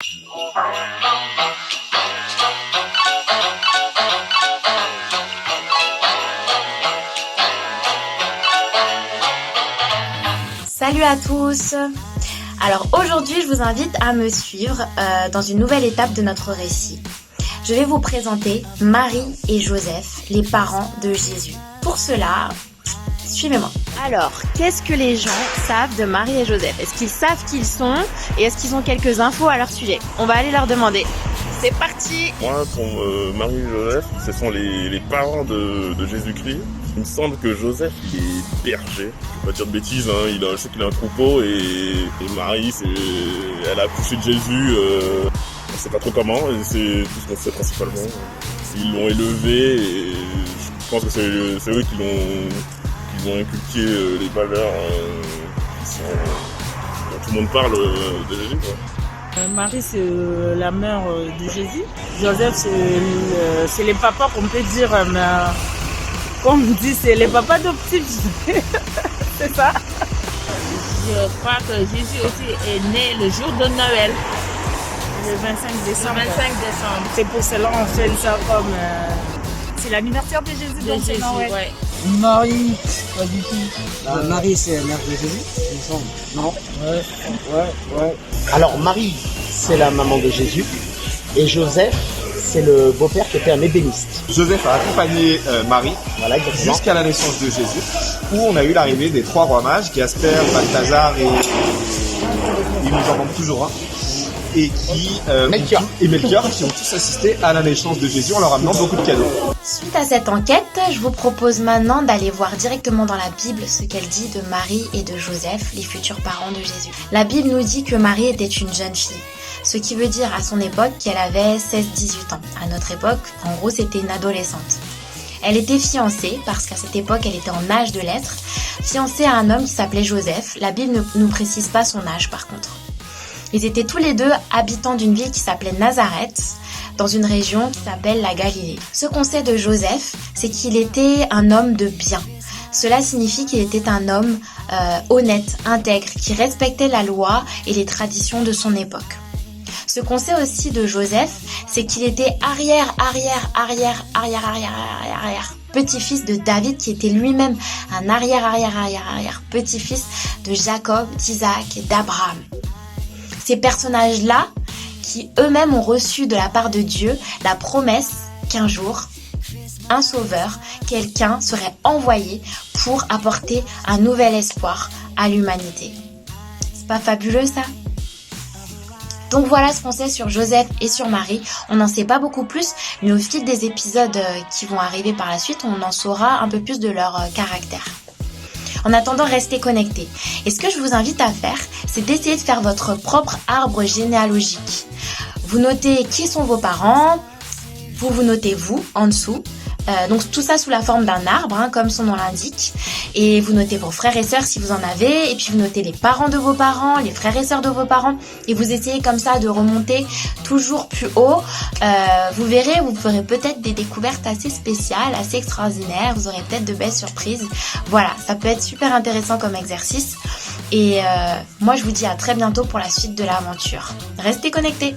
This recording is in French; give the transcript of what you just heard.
Salut à tous! Alors aujourd'hui, je vous invite à me suivre dans une nouvelle étape de notre récit. Je vais vous présenter Marie et Joseph, les parents de Jésus. Pour cela, suivez-moi. Alors, qu'est-ce que les gens savent de Marie et Joseph? Est-ce qu'ils savent qui ils sont et est-ce qu'ils ont quelques infos à leur sujet? On va aller leur demander. C'est parti! Moi, pour Marie et Joseph, ce sont les parents de Jésus-Christ. Il me semble que Joseph, il est berger. Je ne vais pas dire de bêtises, hein. Je sais qu'il a un troupeau et Marie, elle a accouché de Jésus. On ne sait pas trop comment, et c'est tout ce qu'on sait principalement. Ils l'ont élevé et je pense que c'est eux qui l'ont inculqué les valeurs dont tout le monde parle de Jésus, quoi. Marie, c'est la mère de Jésus. Joseph, c'est les papas qu'on peut dire, mais comme on dit, c'est les papas adoptifs. C'est ça. Je crois que Jésus aussi est né le jour de Noël. Le 25 décembre. Le 25 décembre. C'est pour cela qu'on fait ça comme... C'est l'anniversaire de Jésus, donc c'est Noël. Ouais. Marie, pas du tout. Marie, c'est la mère de Jésus, il me semble. Non? Ouais. Alors Marie, c'est la maman de Jésus, et Joseph, c'est le beau-père qui était un ébéniste. Joseph a accompagné Marie jusqu'à la naissance de Jésus, où on a eu l'arrivée des 3 rois mages, Gasper, Balthazar et il nous en manque toujours un, et Melchior, qui ont tous assisté à la naissance de Jésus en leur amenant beaucoup de cadeaux. Suite à cette enquête, je vous propose maintenant d'aller voir directement dans la Bible ce qu'elle dit de Marie et de Joseph, les futurs parents de Jésus. La Bible nous dit que Marie était une jeune fille, ce qui veut dire à son époque qu'elle avait 16-18 ans. À notre époque, en gros, c'était une adolescente. Elle était fiancée, parce qu'à cette époque, elle était en âge de l'être, fiancée à un homme qui s'appelait Joseph. La Bible ne nous précise pas son âge par contre. Ils étaient tous les deux habitants d'une ville qui s'appelait Nazareth, dans une région qui s'appelle la Galilée. Ce qu'on sait de Joseph, c'est qu'il était un homme de bien. Cela signifie qu'il était un homme honnête, intègre, qui respectait la loi et les traditions de son époque. Ce qu'on sait aussi de Joseph, c'est qu'il était arrière petit-fils de David, qui était lui-même un arrière petit-fils de Jacob, d'Isaac et d'Abraham. Ces personnages-là, qui eux-mêmes ont reçu de la part de Dieu la promesse qu'un jour, un sauveur, quelqu'un serait envoyé pour apporter un nouvel espoir à l'humanité. C'est pas fabuleux ça? Donc voilà ce qu'on sait sur Joseph et sur Marie. On n'en sait pas beaucoup plus, mais au fil des épisodes qui vont arriver par la suite, on en saura un peu plus de leur caractère. En attendant, restez connectés. Et ce que je vous invite à faire, c'est d'essayer de faire votre propre arbre généalogique. Vous notez qui sont vos parents, vous notez vous en dessous. Donc tout ça sous la forme d'un arbre, comme son nom l'indique. Et vous notez vos frères et sœurs si vous en avez. Et puis vous notez les parents de vos parents, les frères et sœurs de vos parents. Et vous essayez comme ça de remonter toujours plus haut. Vous verrez, vous ferez peut-être des découvertes assez spéciales, assez extraordinaires. Vous aurez peut-être de belles surprises. Voilà, ça peut être super intéressant comme exercice. Et moi je vous dis à très bientôt pour la suite de l'aventure. Restez connectés.